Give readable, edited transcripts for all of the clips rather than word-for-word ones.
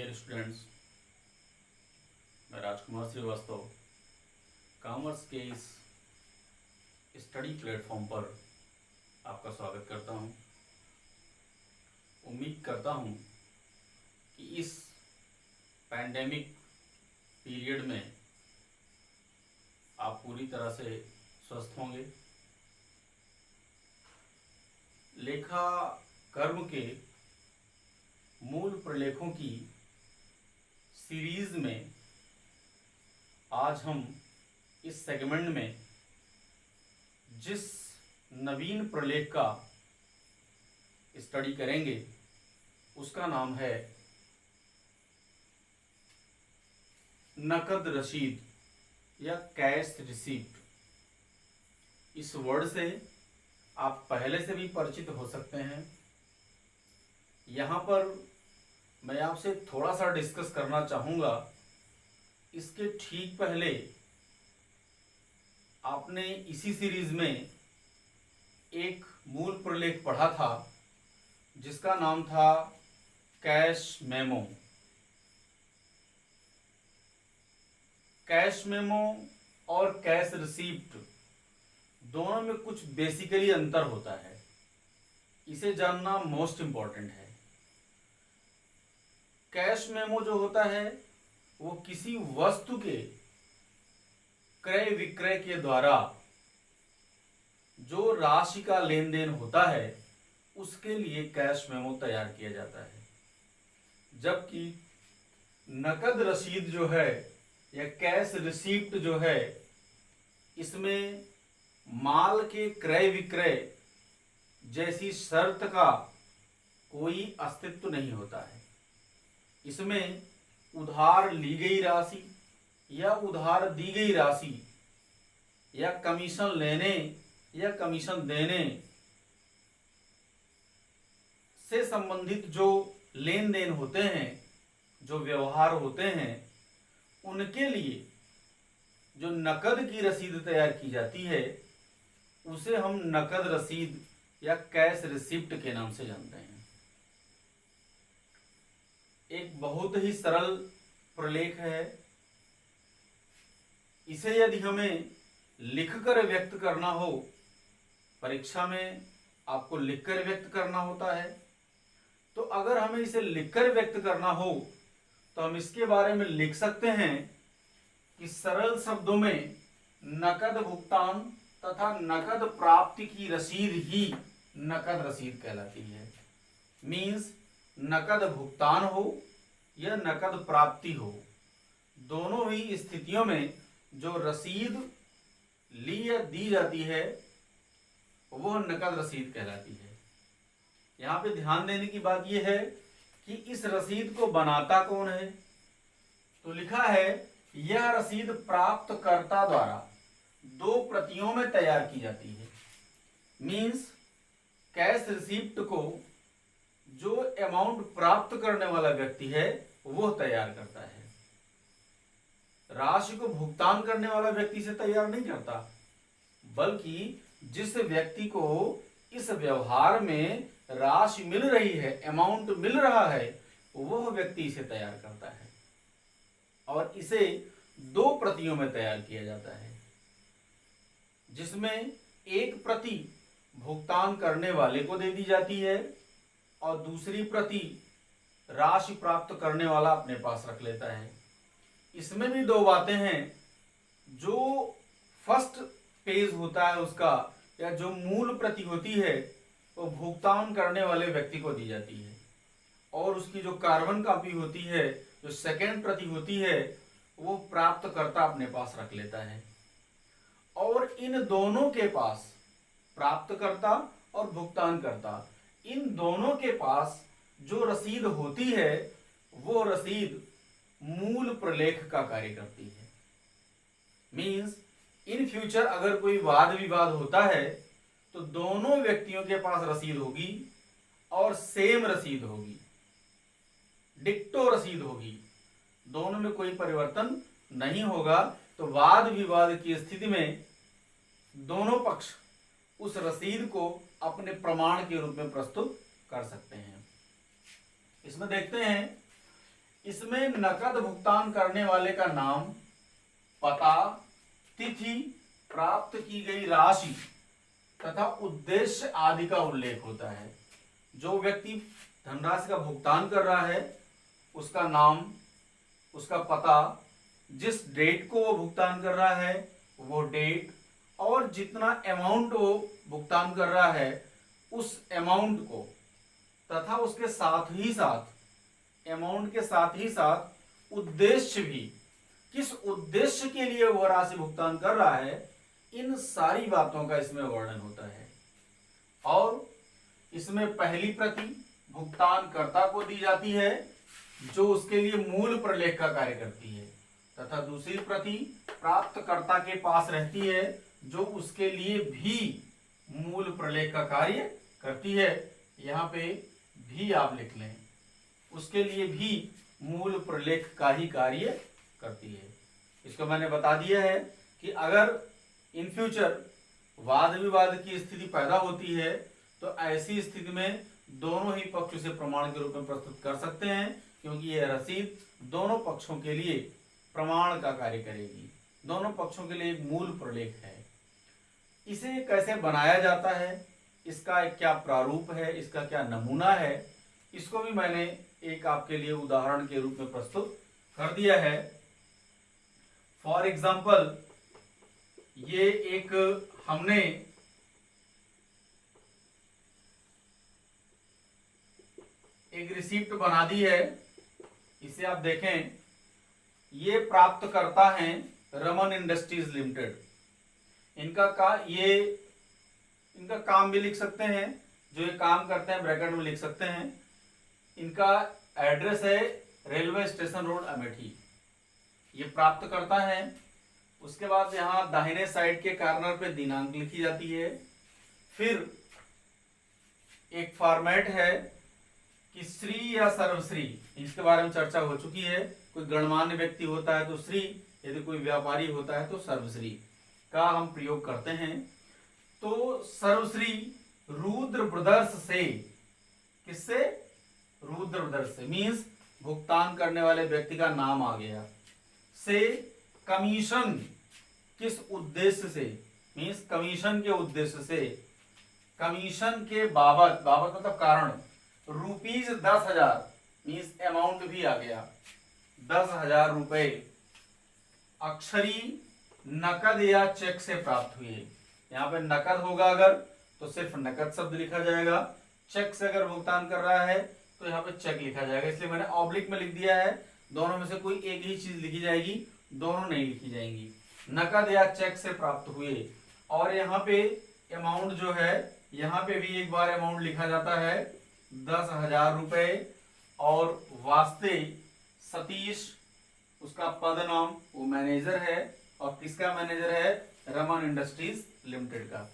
Dear students, मैं राजकुमार Srivastava commerce के इस स्टडी प्लेटफॉर्म पर आपका स्वागत करता हूं। उम्मीद करता हूं कि इस पैंडेमिक पीरियड में आप पूरी तरह से स्वस्थ होंगे। लेखा कर्म के मूल प्रलेखों की सीरीज में आज हम इस सेगमेंट में जिस नवीन प्रलेख का स्टडी करेंगे उसका नाम है नकद रसीद या कैश रिसीप्ट। इस वर्ड से आप पहले से भी परिचित हो सकते हैं। यहाँ पर मैं आपसे थोड़ा सा डिस्कस करना चाहूँगा। इसके ठीक पहले आपने इसी सीरीज में एक मूल प्रलेख पढ़ा था जिसका नाम था कैश मेमो। कैश मेमो और कैश रिसीप्ट दोनों में कुछ बेसिकली अंतर होता है, इसे जानना मोस्ट इंपॉर्टेंट है। कैश मेमो जो होता है वो किसी वस्तु के क्रय विक्रय के द्वारा जो राशि का लेन देन होता है उसके लिए कैश मेमो तैयार किया जाता है। जबकि नकद रसीद जो है या कैश रिसीप्ट जो है, इसमें माल के क्रय विक्रय जैसी शर्त का कोई अस्तित्व नहीं होता है। इसमें उधार ली गई राशि या उधार दी गई राशि या कमीशन लेने या कमीशन देने से संबंधित जो लेन देन होते हैं, जो व्यवहार होते हैं, उनके लिए जो नकद की रसीद तैयार की जाती है उसे हम नकद रसीद या कैश रिसिप्ट के नाम से जानते हैं। एक बहुत ही सरल प्रलेख है। इसे यदि हमें लिखकर व्यक्त करना हो, परीक्षा में आपको लिखकर व्यक्त करना होता है, तो अगर हमें इसे लिखकर व्यक्त करना हो तो हम इसके बारे में लिख सकते हैं कि सरल शब्दों में नकद भुगतान तथा नकद प्राप्ति की रसीद ही नकद रसीद कहलाती है। मीन्स नकद भुगतान हो या नकद प्राप्ति हो, दोनों ही स्थितियों में जो रसीद ली या दी जाती है वह नकद रसीद कहलाती है। यहाँ पे ध्यान देने की बात यह है कि इस रसीद को बनाता कौन है। तो लिखा है यह रसीद प्राप्तकर्ता द्वारा 2 प्रतियों में तैयार की जाती है। मीन्स कैश रिसिप्ट को जो अमाउंट प्राप्त करने वाला व्यक्ति है वह तैयार करता है, राशि को भुगतान करने वाला व्यक्ति से तैयार नहीं करता, बल्कि जिस व्यक्ति को इस व्यवहार में राशि मिल रही है, अमाउंट मिल रहा है, वह व्यक्ति इसे तैयार करता है और इसे 2 प्रतियों में तैयार किया जाता है, जिसमें एक प्रति भुगतान करने वाले को दे दी जाती है और दूसरी प्रति राशि प्राप्त करने वाला अपने पास रख लेता है। इसमें भी 2 बातें हैं। जो फर्स्ट पेज होता है उसका या जो मूल प्रति होती है वो भुगतान करने वाले व्यक्ति को दी जाती है, और उसकी जो कार्बन कॉपी होती है, जो सेकेंड प्रति होती है, वो प्राप्तकर्ता अपने पास रख लेता है। और इन दोनों के पास, प्राप्तकर्ता और भुगतानकर्ता, इन दोनों के पास जो रसीद होती है वो रसीद मूल प्रलेख का कार्य करती है। मीन्स इन फ्यूचर अगर कोई वाद विवाद होता है तो दोनों व्यक्तियों के पास रसीद होगी और सेम रसीद होगी, डिक्टो रसीद होगी, दोनों में कोई परिवर्तन नहीं होगा। तो वाद विवाद की स्थिति में दोनों पक्ष उस रसीद को अपने प्रमाण के रूप में प्रस्तुत कर सकते हैं। इसमें देखते हैं इसमें नकद भुगतान करने वाले का नाम, पता, तिथि, प्राप्त की गई राशि तथा उद्देश्य आदि का उल्लेख होता है। जो व्यक्ति धनराशि का भुगतान कर रहा है उसका नाम, उसका पता, जिस डेट को वो भुगतान कर रहा है वो डेट, और जितना अमाउंट वो भुगतान कर रहा है उस अमाउंट को, तथा उसके साथ ही साथ, अमाउंट के साथ ही साथ उद्देश्य भी, किस उद्देश्य के लिए वह राशि भुगतान कर रहा है, इन सारी बातों का इसमें वर्णन होता है। और इसमें पहली प्रति भुगतानकर्ता को दी जाती है जो उसके लिए मूल प्रलेख का कार्य करती है, तथा दूसरी प्रति प्राप्तकर्ता के पास रहती है जो उसके लिए भी मूल प्रलेख का कार्य करती है। यहाँ पे भी आप लिख लें, उसके लिए भी मूल प्रलेख का ही कार्य करती है। इसको मैंने बता दिया है कि अगर इन फ्यूचर वाद विवाद की स्थिति पैदा होती है तो ऐसी स्थिति में दोनों ही पक्ष से प्रमाण के रूप में प्रस्तुत कर सकते हैं, क्योंकि यह रसीद दोनों पक्षों के लिए प्रमाण का कार्य करेगी, दोनों पक्षों के लिए एक मूल प्रलेख है। इसे कैसे बनाया जाता है, इसका एक क्या प्रारूप है, इसका क्या नमूना है, इसको भी मैंने एक आपके लिए उदाहरण के रूप में प्रस्तुत कर दिया है। फॉर एग्जाम्पल, ये एक हमने एक रिसिप्ट बना दी है, इसे आप देखें। ये प्राप्तकर्ता हैं रमन इंडस्ट्रीज लिमिटेड। इनका काम भी लिख सकते हैं, जो ये काम करते हैं ब्रैकेट में लिख सकते हैं। इनका एड्रेस है रेलवे स्टेशन रोड अमेठी। ये प्राप्तकर्ता है। उसके बाद यहाँ दाहिने साइड के कॉर्नर पे दिनांक लिखी जाती है। फिर एक फॉर्मेट है कि श्री या सर्वश्री, इसके बारे में चर्चा हो चुकी है। कोई गणमान्य व्यक्ति होता है तो श्री, यदि कोई व्यापारी होता है तो सर्वश्री का हम प्रयोग करते हैं। तो सर्वश्री रुद्र ब्रदर्स से, किससे? रुद्र ब्रदर्स से, मीन्स भुगतान करने वाले व्यक्ति का नाम आ गया। से कमीशन, किस उद्देश्य से, मीन्स कमीशन के उद्देश्य से, कमीशन के बाबत, बाबत मतलब कारण, रुपीज 10,000 मीन्स अमाउंट भी आ गया, 10,000 रुपए अक्षरी नकद या चेक से प्राप्त हुए। यहाँ पे नकद होगा अगर तो सिर्फ नकद शब्द लिखा जाएगा, चेक से अगर भुगतान कर रहा है तो यहाँ पे चेक लिखा जाएगा। इसलिए मैंने ऑब्लिक में लिख दिया है, दोनों में से कोई एक ही चीज लिखी जाएगी, दोनों नहीं लिखी जाएंगी। नकद या चेक से प्राप्त हुए। और यहाँ पे अमाउंट जो है, यहाँ पे भी एक बार अमाउंट लिखा जाता है 10,000 रुपए। और वास्ते सतीश, उसका पद नाम, वो मैनेजर है। और किसका मैनेजर है? रमन इंडस्ट्रीज लिमिटेड का।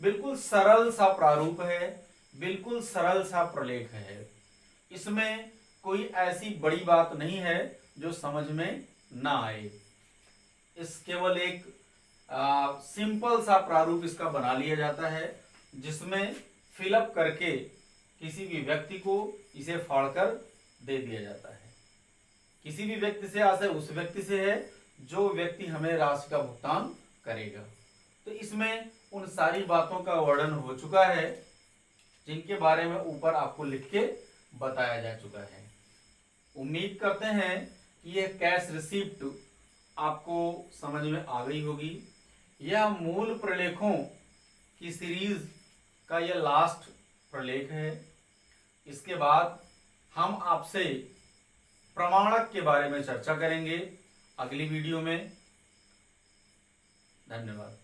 बिल्कुल सरल सा प्रारूप है, बिल्कुल सरल सा प्रलेख है। इसमें कोई ऐसी बड़ी बात नहीं है जो समझ में ना आए। इस केवल एक सिंपल सा प्रारूप इसका बना लिया जाता है, जिसमें फिलअप करके किसी भी व्यक्ति को इसे फाड़कर दे दिया जाता है। किसी भी व्यक्ति से आशय उस व्यक्ति से है जो व्यक्ति हमें राशि का भुगतान करेगा। तो इसमें उन सारी बातों का वर्णन हो चुका है जिनके बारे में ऊपर आपको लिख के बताया जा चुका है। उम्मीद करते हैं कि यह कैश रिसिप्ट आपको समझ में आ गई होगी। यह मूल प्रलेखों की सीरीज का यह लास्ट प्रलेख है। इसके बाद हम आपसे प्रमाणक के बारे में चर्चा करेंगे अगली वीडियो में। धन्यवाद।